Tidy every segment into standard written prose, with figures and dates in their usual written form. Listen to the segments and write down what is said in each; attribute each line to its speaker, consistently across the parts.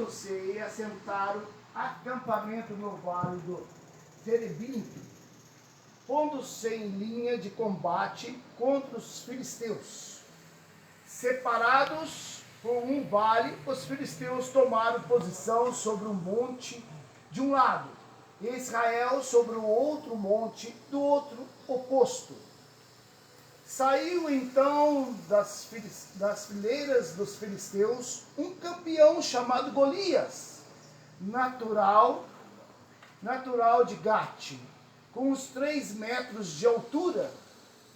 Speaker 1: José e assentaram acampamento no vale do Terebinto, pondo-se em linha de combate contra os filisteus. Separados por um vale, os filisteus tomaram posição sobre um monte de um lado, e Israel sobre o outro monte do outro oposto. Saiu então das fileiras dos filisteus um campeão chamado Golias, natural de Gate, com uns 3 metros de altura.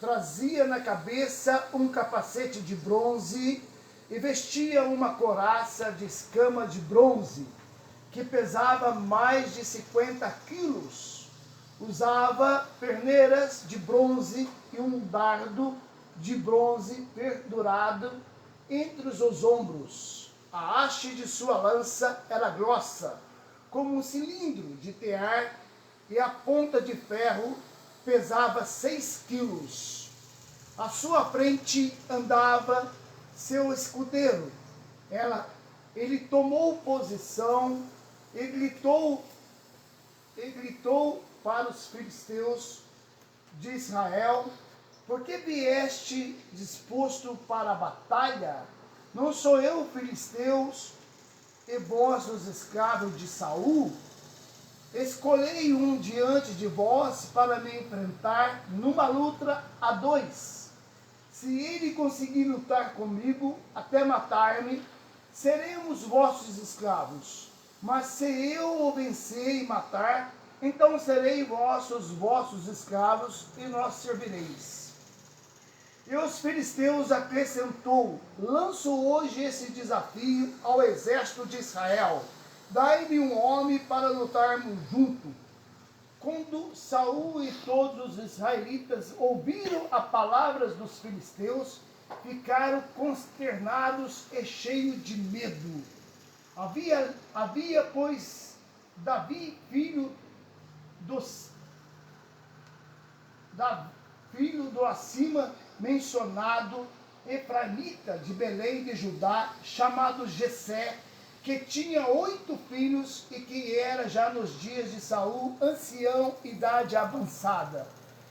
Speaker 1: Trazia na cabeça um capacete de bronze e vestia uma couraça de escama de bronze, que pesava mais de 50 quilos. Usava perneiras de bronze e um dardo de bronze pendurado entre os ombros. A haste de sua lança era grossa, como um cilindro de tear, e a ponta de ferro pesava 6 quilos. À sua frente andava seu escudeiro. Ele tomou posição e gritou para os filisteus de Israel: por que vieste disposto para a batalha? Não sou eu, filisteus, e vós os escravos de Saul? Escolhei um diante de vós para me enfrentar numa luta a 2. Se ele conseguir lutar comigo até matar-me, seremos vossos escravos. Mas se eu o vencer e matar, então serei vossos escravos, e nós servireis. E os filisteus acrescentou: lanço hoje esse desafio ao exército de Israel: dai-me um homem para lutarmos junto. Quando Saul e todos os israelitas ouviram as palavras dos filisteus, ficaram consternados e cheios de medo. Havia, pois, Davi, filho do acima mencionado, efraimita de Belém de Judá, chamado Jessé, que tinha 8 filhos e que era já nos dias de Saul, ancião, idade avançada.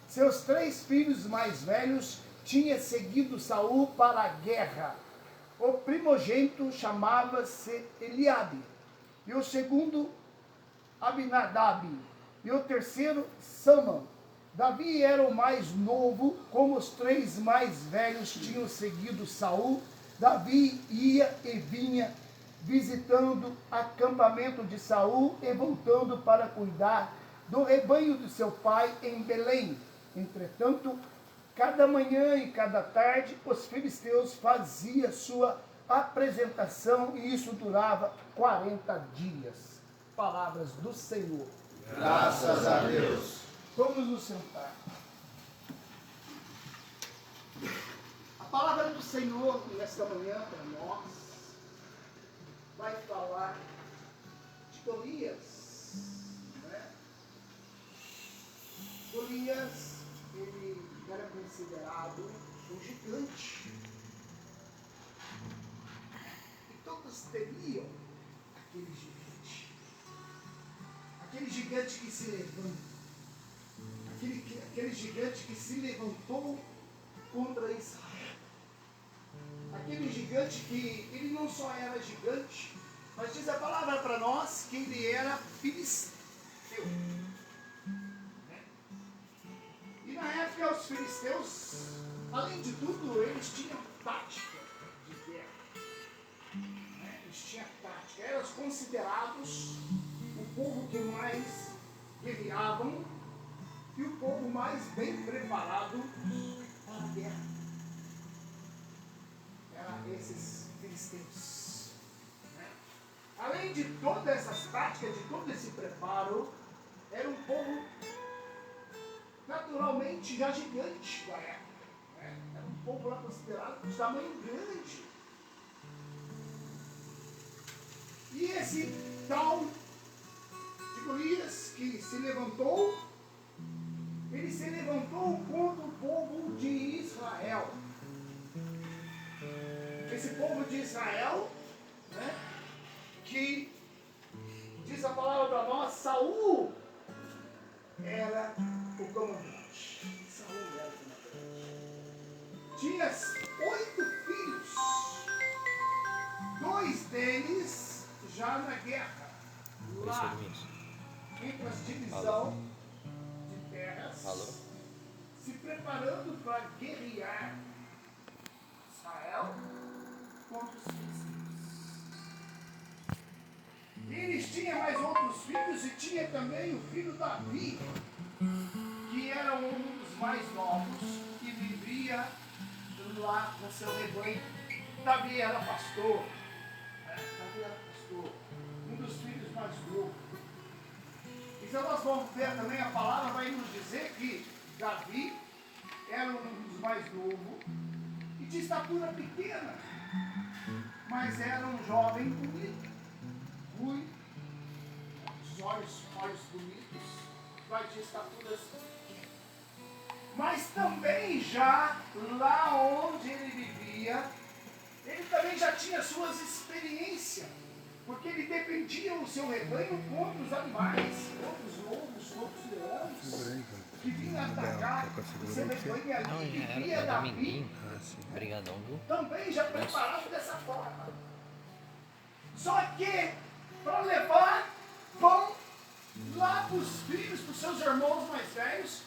Speaker 1: Seus 3 filhos mais velhos tinham seguido Saul para a guerra. O primogênito chamava-se Eliabe, e o segundo Abinadab, e o terceiro Sama. Davi era o mais novo. Como os 3 mais velhos tinham seguido Saul, Davi ia e vinha, visitando acampamento de Saul e voltando para cuidar do rebanho de seu pai em Belém. Entretanto, cada manhã e cada tarde, os filisteus faziam sua apresentação, e isso durava 40 dias. Palavras do Senhor.
Speaker 2: Graças a Deus.
Speaker 1: Vamos nos sentar. A palavra do Senhor nesta manhã para nós vai falar de Golias. Né? Golias, ele era considerado um gigante. E todos temiam aquele gigante. Aquele gigante que se levanta. Aquele gigante que se levantou contra Israel. Aquele gigante que ele não só era gigante, mas diz a palavra para nós que ele era filisteu. E na época os filisteus, além de tudo, eles tinham tática de guerra. Eles tinham tática. Eram considerados o povo que mais guerreavam e o povo mais bem preparado para a guerra. Eram esses filisteus. Além de todas essas táticas, de todo esse preparo, era um povo naturalmente já gigante da época. Era um povo lá considerado de tamanho grande. E esse tal de Golias que se levantou, ele se levantou contra o povo de Israel. Esse povo de Israel, que diz a palavra para nós, Saul era o comandante. Saul era o comandante. Tinha 8 filhos, 2 deles já na guerra, lá entre as divisões de terras, se preparando para guerrear Israel contra os filisteus. Eles tinham mais outros filhos e tinha também o filho Davi, que era um dos mais novos, que vivia lá no seu rebanho. Davi era pastor, um dos filhos mais novos. Então nós vamos ver também, a palavra vai nos dizer que Davi era um dos mais novos e de estatura pequena, mas era um jovem bonito, ruim, os olhos bonitos, mas de estatura pequena. Mas também já lá onde ele vivia, ele também já tinha suas experiências, porque ele defendia o seu rebanho contra os animais, contra os lobos, contra os leões, que vinham atacar o seu rebanho ali. Vivia Davi, também já preparado dessa forma. Só que, para levar pão lá para os filhos, para os seus irmãos mais velhos,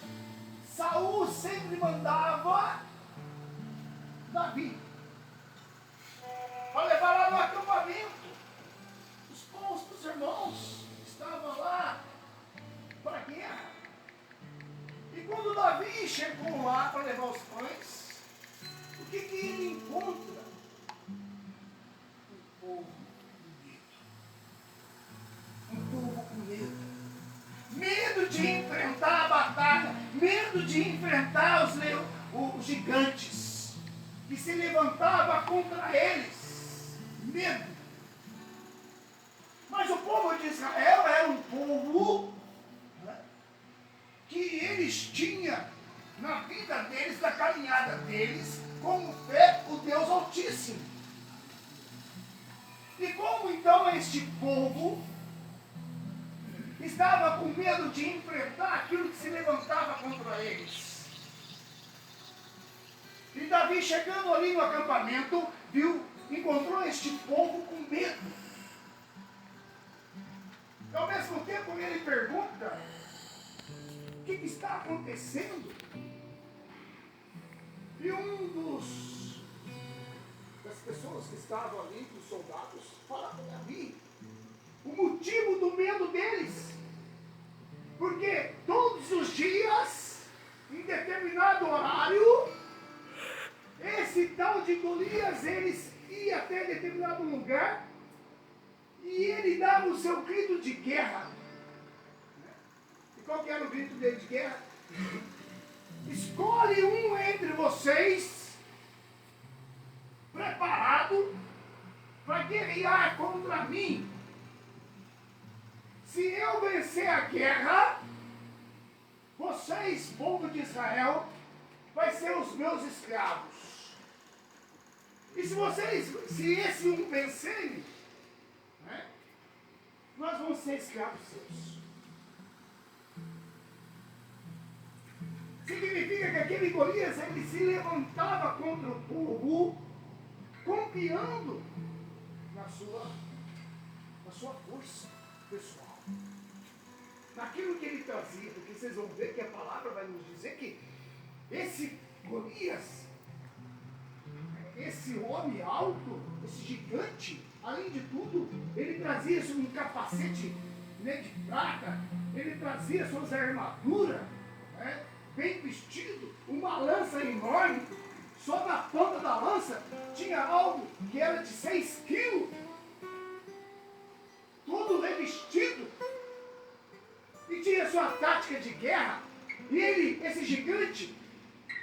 Speaker 1: Saul sempre mandava Davi para levar lá no acampamento os pães para os irmãos que estavam lá para a guerra. E quando Davi chegou lá para levar os pães, o que ele encontra? Um povo com medo. Um povo com medo. Medo de enfrentar a batalha, medo de enfrentar os gigantes que se levantavam contra eles. Medo. Mas o povo de Israel era um povo, né, que eles tinham na vida deles, na caminhada deles, como fé o Deus Altíssimo. E como então este povo estava com medo de enfrentar aquilo que se levantava contra eles. E Davi, chegando ali no acampamento, encontrou este povo com medo. E ao mesmo tempo ele pergunta, o que está acontecendo? E das pessoas que estavam ali, dos soldados, fala para Davi o motivo do medo deles. Porque todos os dias, em determinado horário, esse tal de Golias, eles iam até determinado lugar e ele dava o seu grito de guerra. E qual que era o grito dele de guerra? Escolhe um entre vocês preparado para guerrear contra mim. Se eu vencer a guerra, vocês, povo de Israel, vai ser os meus escravos. E se esse um vencerem, né, nós vamos ser escravos seus. Significa que aquele Golias, ele se levantava contra o povo, confiando na sua força pessoal, naquilo que ele trazia, porque vocês vão ver que a palavra vai nos dizer que esse Golias, esse homem alto, esse gigante, além de tudo, ele trazia um capacete, né, de prata, ele trazia suas armaduras, né, bem vestido, uma lança enorme, só na ponta da lança tinha algo que era de 6 quilos, tudo revestido, e tinha sua tática de guerra, e ele, esse gigante,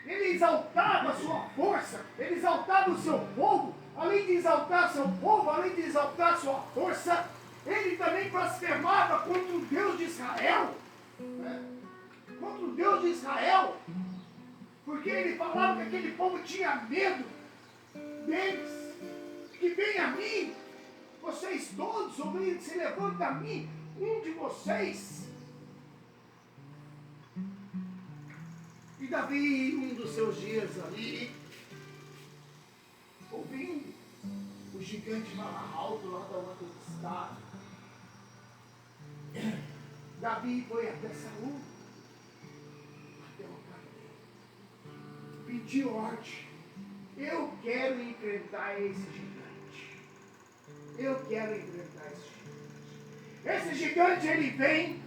Speaker 1: ele exaltava a sua força, ele exaltava o seu povo, além de exaltar seu povo, além de exaltar sua força, ele também blasfemava contra o Deus de Israel, né? Contra o Deus de Israel, porque ele falava que aquele povo tinha medo deles, que vem a mim, vocês todos Davi, se levanta a mim, um de vocês. E Davi, um dos seus dias ali, ouvindo o gigante falar alto lá da onde ele estava, Davi foi até Saul, até o cara dele, pediu ordem. Eu quero enfrentar esse gigante. Eu quero enfrentar esse gigante. Esse gigante, ele vem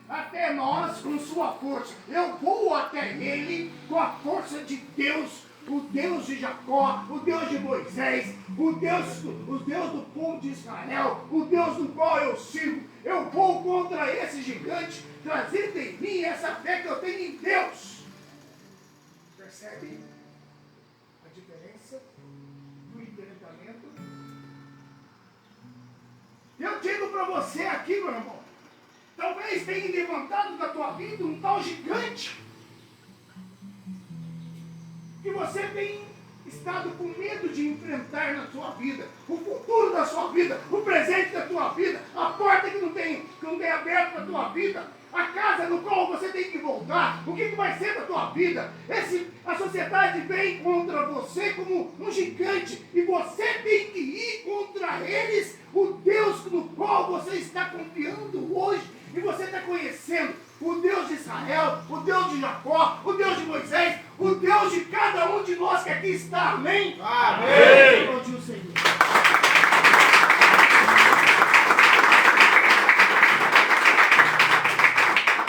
Speaker 1: até nós com sua força. Eu vou até ele com a força de Deus, o Deus de Jacó, o Deus de Moisés, o Deus do povo de Israel, o Deus do qual eu sirvo. Eu vou contra esse gigante, trazendo em mim essa fé que eu tenho em Deus. Percebe a diferença do enfrentamento? Eu digo para você aqui, meu irmão, talvez tenha levantado da tua vida um tal gigante que você tem estado com medo de enfrentar na sua vida, o futuro da sua vida, o presente da tua vida, a porta que não tem aberto para a tua vida, a casa no qual você tem que voltar, o que vai ser da tua vida. A sociedade vem contra você como um gigante e você tem que ir contra eles, o Deus no qual você está confiando hoje e você está conhecendo. O Deus de Israel, o Deus de Jacó, o Deus de Moisés, o Deus de cada um de nós que aqui está. Amém?
Speaker 2: Amém.
Speaker 1: Aplaudir o Senhor.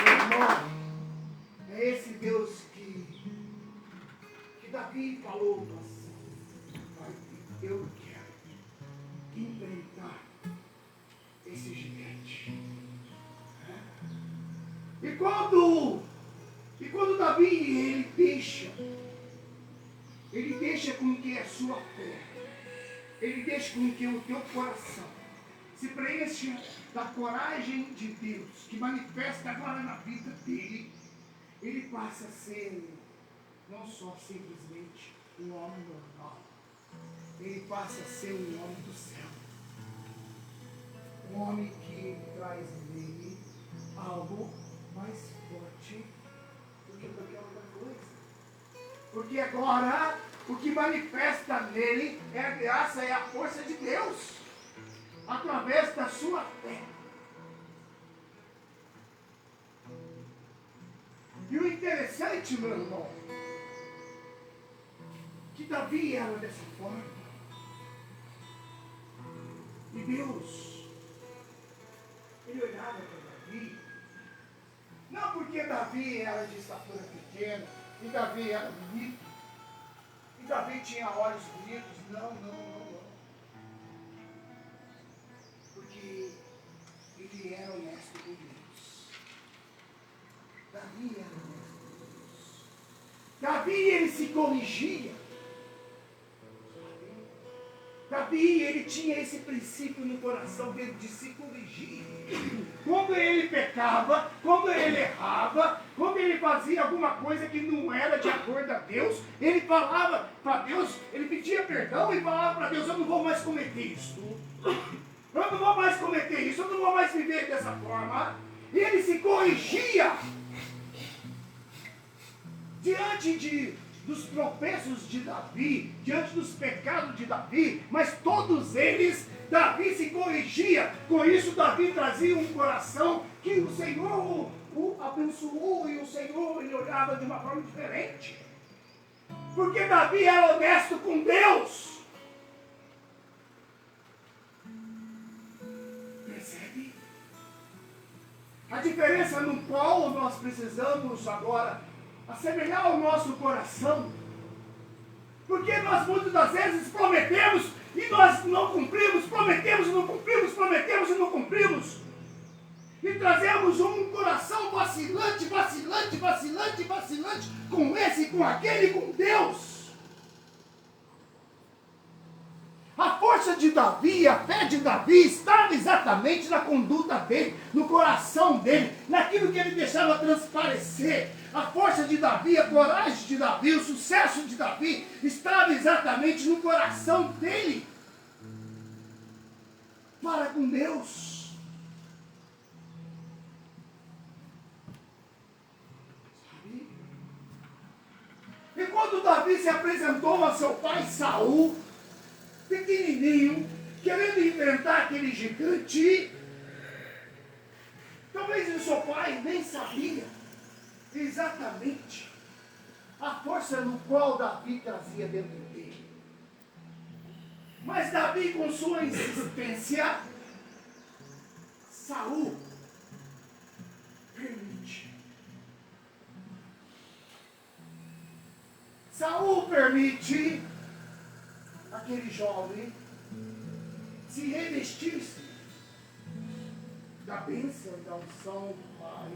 Speaker 1: Meu irmão, é esse Deus que Davi falou assim: eu quero enfrentar esse gigante. E quando Davi ele deixa com que a sua fé, ele deixa com que o teu coração se preencha da coragem de Deus, que manifesta agora na vida dele, ele passa a ser não só simplesmente um homem normal, ele passa a ser um homem do céu, um homem que traz nele algo mais forte do que qualquer outra coisa. Porque agora o que manifesta nele é a graça, é a força de Deus, através da sua fé. E o interessante, meu irmão, que Davi era dessa forma. E Deus, ele olhava para Davi, não porque Davi era de estatura pequena, e Davi era bonito, e Davi tinha olhos bonitos, não. Porque ele era honesto com Deus. Davi era honesto com Deus. Davi, ele se corrigia. Davi, ele tinha esse princípio no coração dele de se corrigir. Quando ele pecava, quando ele errava, quando ele fazia alguma coisa que não era de acordo a Deus, ele falava para Deus, ele pedia perdão e falava para Deus: eu não vou mais cometer isso. Eu não vou mais cometer isso, eu não vou mais viver dessa forma. E ele se corrigia diante dos tropeços de Davi, diante dos pecados de Davi, mas todos eles, Davi se corrigia. Com isso, Davi trazia um coração que o Senhor o abençoou, e o Senhor ele olhava de uma forma diferente. Porque Davi era honesto com Deus. Percebe? A diferença no qual nós precisamos agora assemelhar o nosso coração, porque nós muitas das vezes prometemos e nós não cumprimos, prometemos e não cumprimos, prometemos e não cumprimos, e trazemos um coração vacilante, com esse, com aquele, com Deus. A força de Davi, a fé de Davi estava exatamente na conduta dele, no coração dele, naquilo que ele deixava transparecer. A força de Davi, a coragem de Davi, o sucesso de Davi estava exatamente no coração dele. para com Deus. Sabe? E quando Davi se apresentou a seu pai Saul, pequenininho, querendo enfrentar aquele gigante, talvez o seu pai nem sabia exatamente a força no qual Davi trazia dentro dele. Mas Davi, com sua insistência, Saul permite. Saul permite aquele jovem se revestir-se da bênção e da unção do Pai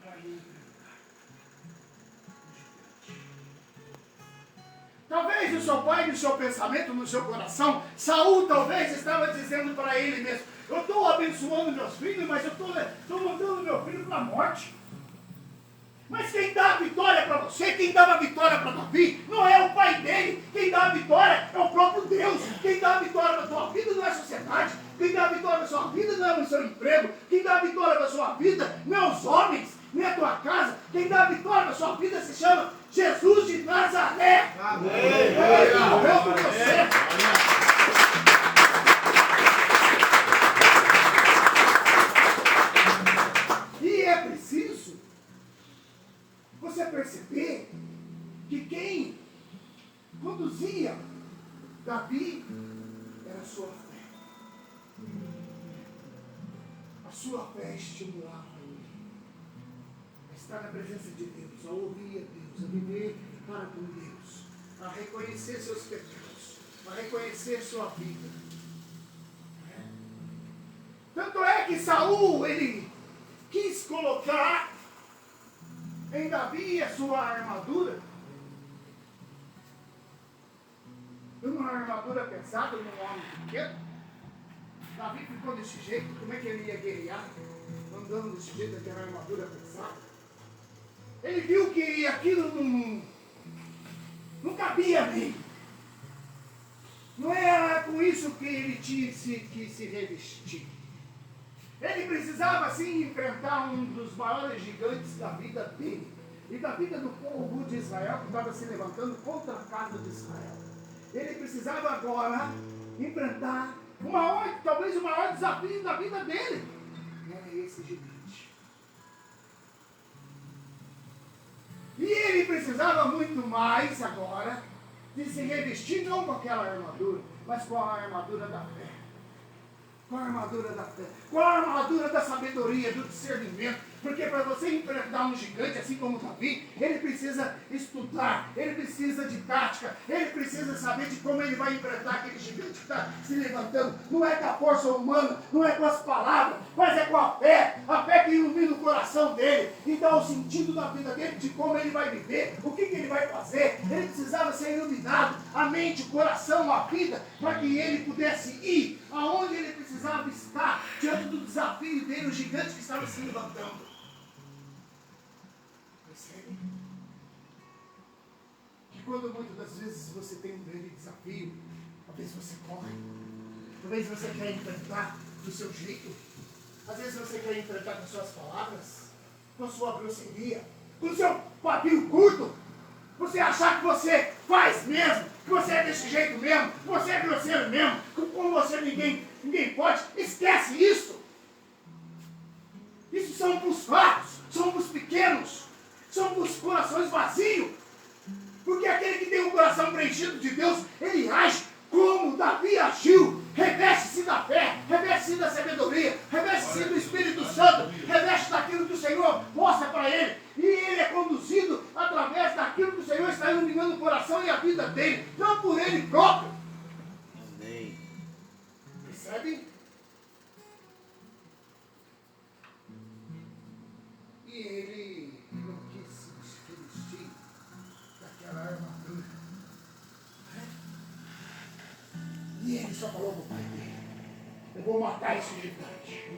Speaker 1: para ir enfrentar o gigante. Talvez no seu pai, no seu pensamento, no seu coração, Saul talvez estava dizendo para ele mesmo: eu estou abençoando meus filhos, mas eu estou mandando meu filho para a morte. Mas quem dá a vitória para você, quem dava a vitória para Davi, não é o pai dele. Quem dá a vitória é o próprio Deus. Quem dá a vitória para a sua vida não é a sociedade. Quem dá a vitória para a sua vida não é o seu emprego. Quem dá a vitória para a sua vida não é os homens, nem a tua casa. Quem dá a vitória para a sua vida se chama Jesus de Nazaré.
Speaker 2: Amém.
Speaker 1: Ele morreu por você. E é preciso você perceber que quem conduzia Davi era a sua fé. A sua fé estimulava ele a estar na presença de Deus, a ouvir a Deus, a viver para com Deus, a reconhecer seus pecados, a reconhecer sua vida. Tanto é que Saul, ele quis colocar em Davi a sua armadura, uma armadura pesada num homem pequeno. Davi ficou desse jeito, como é que ele ia guerrear? Andando desse jeito, aquela armadura pesada. Ele viu que aquilo não cabia nele. Não era com isso que ele tinha que se revestir. Ele precisava sim enfrentar um dos maiores gigantes da vida dele e da vida do povo de Israel que estava se levantando contra a casa de Israel. Ele precisava agora enfrentar talvez o maior desafio da vida dele. Era esse gigante. E ele precisava muito mais agora de se revestir não com aquela armadura, mas com a armadura da fé. Com a armadura da fé, com a armadura da sabedoria, do discernimento. Porque para você enfrentar um gigante, assim como Davi, ele precisa estudar, ele precisa de tática, ele precisa saber de como ele vai enfrentar aquele gigante que está se levantando. Não é com a força humana, não é com as palavras, mas é com a fé que ilumina o coração dele e dá o sentido da vida dele, de como ele vai viver, o que ele vai fazer. Ele precisava ser iluminado, a mente, o coração, a vida, para que ele pudesse ir aonde ele precisava estar, diante do desafio dele, o gigante que estava se levantando. Percebe? Que quando muitas das vezes você tem um grande desafio, às vezes você corre, às vezes você quer enfrentar do seu jeito, às vezes você quer enfrentar com suas palavras, com a sua grosseria, com o seu papinho curto, você achar que você faz mesmo, que você é desse jeito mesmo, que você é grosseiro mesmo, que com você ninguém pode. Esquece isso. Isso são para os fracos, são para os pequenos, são para os corações vazios. Porque aquele que tem um coração preenchido de Deus, ele age como Davi agiu. Reveste-se da fé, reveste-se da sabedoria, reveste-se do Espírito Santo, reveste daquilo que o Senhor mostra para ele. E ele é conduzido através daquilo que o Senhor está iluminando o coração e a vida dele, não por ele próprio.
Speaker 2: Amém.
Speaker 1: Percebe? E ele não quis se vestir daquela armadura. E ele só falou para o pai dele: Eu vou matar esse gigante.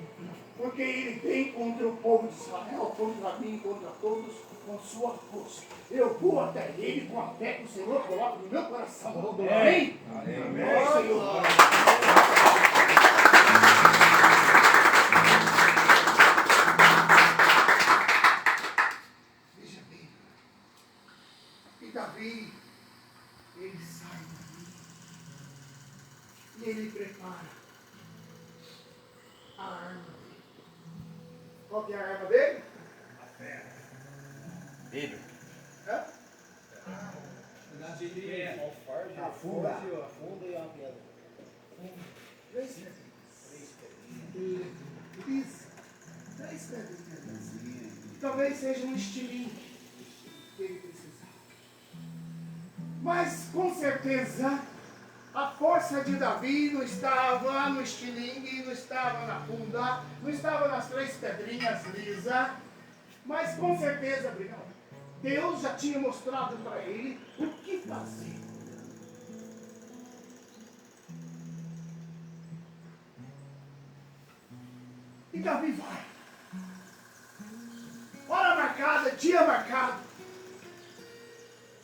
Speaker 1: Porque ele vem contra o povo de Israel, contra mim, contra todos, com sua força. Eu vou até ele com a fé que o Senhor coloca no meu coração. Amém? Amém, Senhor. Veja bem. E Davi, ele sai dali. E ele prepara a arma dele. Qual que é a arma dele?
Speaker 2: Bíblia.
Speaker 1: Hã?
Speaker 3: Afunda e uma pedra.
Speaker 1: Três pedrinhas. Talvez seja um estilingue que ele precisava. Mas com certeza a força de Davi não estava no estilingue, não estava na funda, não estava nas três pedrinhas lisas. Mas com certeza, Deus já tinha mostrado para ele o que fazer. E Davi vai. Hora marcada, dia marcado.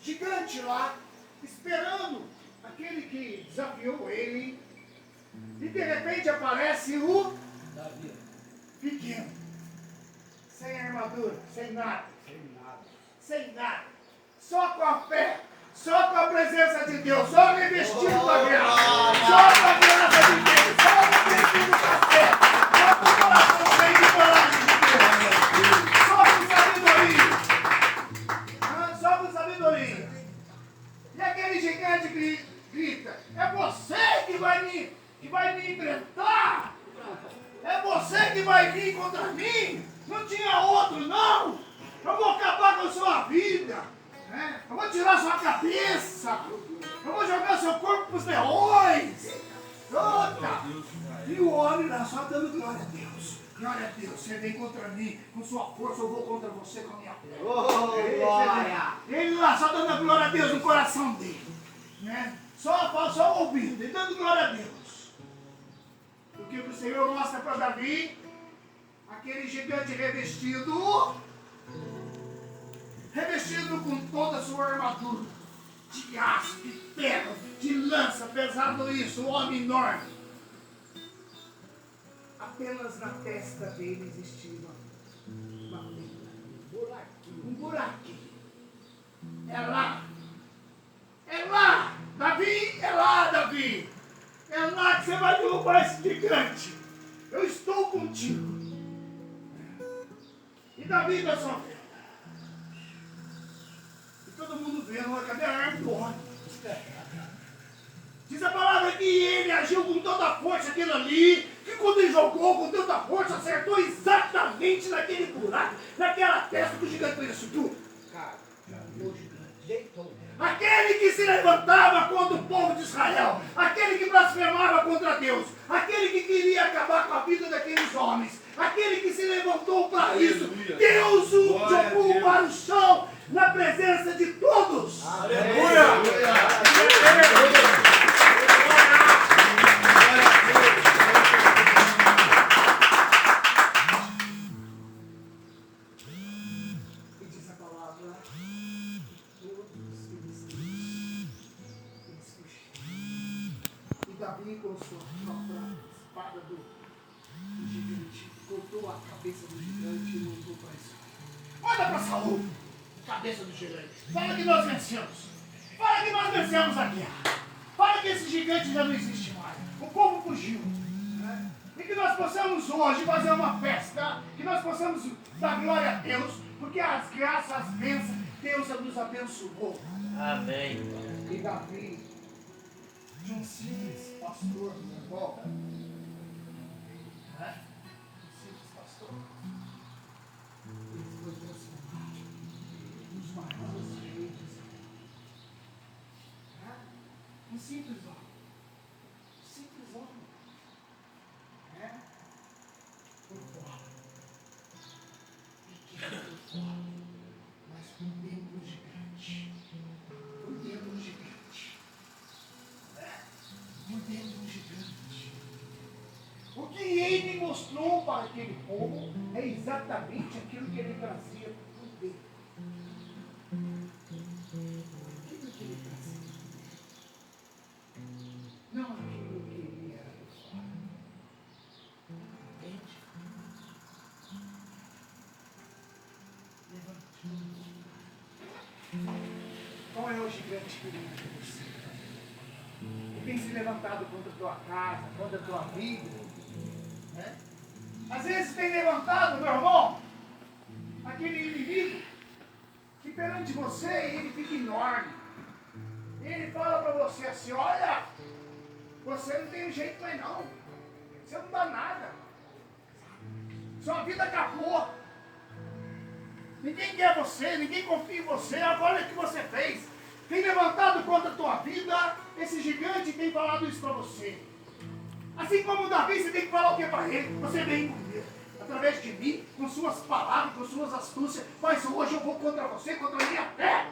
Speaker 1: Gigante lá, esperando aquele que desafiou ele. E de repente aparece o
Speaker 3: Davi.
Speaker 1: pequeno. Sem armadura, sem nada. Sem nada. Só com a fé. Só com a presença de Deus. Só revestido da graça. Só com a graça de Deus. Só revestido da fé. Só com o coração cheio de coragem de Deus. Só com sabedoria. Só com sabedoria. E aquele gigante grita: é você que vai me enfrentar. É você que vai vir contra mim. Não tinha outro, não. Eu vou acabar com a sua vida. Né? Eu vou tirar sua cabeça. Eu vou jogar seu corpo para os leões. E o homem lá só dando glória a Deus. Glória a Deus. Você vem contra mim com sua força, eu vou contra você com a minha fé.
Speaker 3: Glória!
Speaker 1: Ele lá só dando a glória a Deus no coração dele. Né? Só ouvindo e dando glória a Deus. Porque o Senhor mostra para Davi aquele gigante revestido com toda a sua armadura, de aço, de ferro, de lança, pesado isso, um homem enorme. Apenas na testa dele existia uma fenda, um buraquinho. É lá, Davi, é lá que você vai derrubar esse gigante. Eu estou contigo. E Davi da sua fé. E todo mundo vendo, cadê a arma do homem? Diz a palavra que ele agiu com toda a força aquilo ali, que quando ele jogou com toda a força, acertou exatamente naquele buraco, naquela testa do gigante. Isso tudo. Aquele que se levantava contra o povo de Israel, aquele que blasfemava contra Deus, aquele que queria acabar com a vida daqueles homens, aquele que se levantou para isso, Deus o jogou para o chão na presença de todos.
Speaker 3: Aleluia!
Speaker 1: E diz a palavra, todos eles fugiram. E Davi, com sua própria espada do gigante, cortou a cabeça do gigante e montou para Israel. Olha para Saul, cabeça do gigante. Fala que nós vencemos. Fala que nós vencemos a guerra. Fala que esse gigante já não existe mais. O povo fugiu. Né? E que nós possamos hoje fazer uma festa, que nós possamos dar glória a Deus, porque as graças, as bênçãos, Deus nos abençoou.
Speaker 2: Amém.
Speaker 1: E Davi, de um simples pastor na volta, né? Um simples pastor, ele foi transformado nos maiores reis de Israel. Né? Um simples homem. Simples homem. Né? Por fora. Pequeno por fora. Mas por dentro gigante. Por dentro gigante. Por dentro gigante. mostrou para aquele povo é exatamente aquilo que ele trazia por dentro. Aquilo que ele trazia. Não aquilo que ele era de fora. Entende? Qual é o gigante que vive de você? Que tem se levantado contra a tua casa, contra a tua vida? Né? Às vezes tem levantado, meu irmão, aquele inimigo que perante você ele fica enorme. Ele fala para você assim, olha, você não tem jeito mais não. Você não dá nada. Sua vida acabou. Ninguém quer você, ninguém confia em você. Agora o que você fez. Tem levantado contra a tua vida. Esse gigante tem falado isso para você. Assim como Davi, você tem que falar o que para ele? Você vem através de mim, com suas palavras, com suas astúcias. Mas hoje eu vou contra você, contra a minha fé.